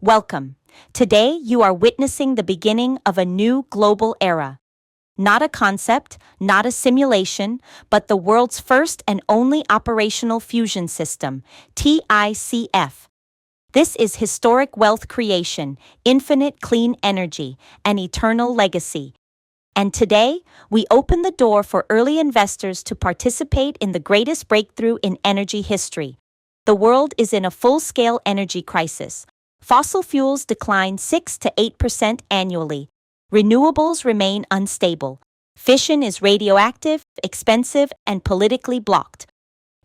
Welcome. Today, you are witnessing the beginning of a new global era. Not a concept, not a simulation, but the world's first and only operational fusion system, TICF. This is historic wealth creation, infinite clean energy, and eternal legacy. And today, we open the door for early investors to participate in the greatest breakthrough in energy history. The world is in a full-scale energy crisis. Fossil fuels decline 6 to 8% annually. Renewables remain unstable. Fission is radioactive, expensive, and politically blocked.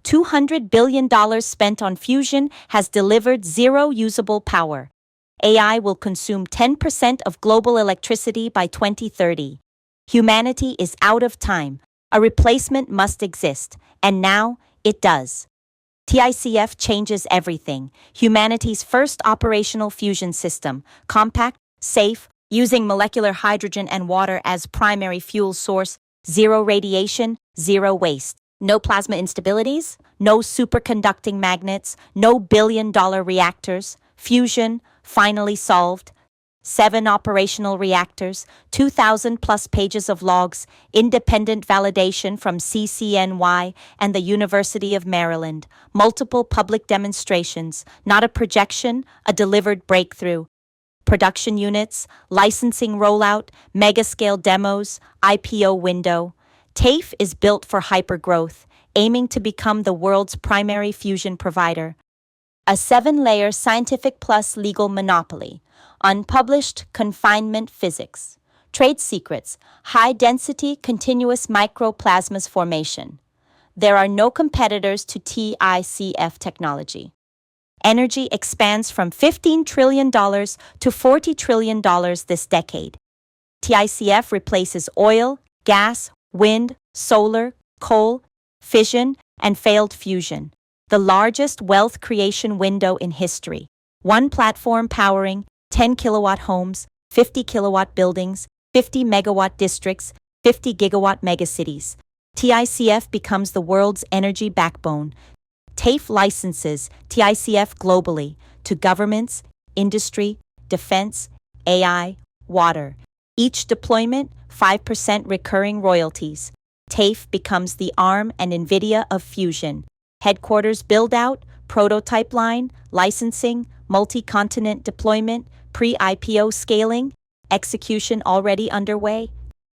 $200 billion spent on fusion has delivered zero usable power. AI will consume 10% of global electricity by 2030. Humanity is out of time. A replacement must exist, and now it does. TICF changes everything. Humanity's first operational fusion system, compact, safe, using molecular hydrogen and water as primary fuel source, zero radiation, zero waste. No plasma instabilities, no superconducting magnets, no billion-dollar reactors. Fusion, finally solved. 7 operational reactors, 2,000-plus pages of logs, independent validation from CCNY and the University of Maryland, multiple public demonstrations, not a projection, a delivered breakthrough. Production units, licensing rollout, mega-scale demos, IPO window. TAFE is built for hypergrowth, aiming to become the world's primary fusion provider. A 7-layer scientific plus legal monopoly. Unpublished confinement physics. Trade secrets. High-density continuous microplasmas formation. There are no competitors to TICF technology. Energy expands from $15 trillion to $40 trillion this decade. TICF replaces oil, gas, wind, solar, coal, fission, and failed fusion. The largest wealth creation window in history. One platform powering 10-kilowatt homes, 50-kilowatt buildings, 50-megawatt districts, 50-gigawatt megacities. TICF becomes the world's energy backbone. TAFE licenses TICF globally to governments, industry, defense, AI, water. Each deployment, 5% recurring royalties. TAFE becomes the ARM and NVIDIA of fusion. Headquarters build-out, prototype line, licensing, multi-continent deployment, pre-IPO scaling, execution already underway.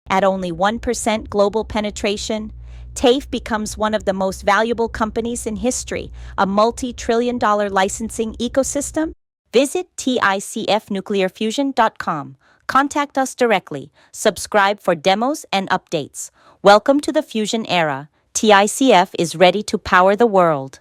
At only 1% global penetration, TAFE becomes one of the most valuable companies in history, a multi-trillion-dollar licensing ecosystem. Visit TICFnuclearfusion.com. Contact us directly. Subscribe for demos and updates. Welcome to the fusion era. TICF is ready to power the world.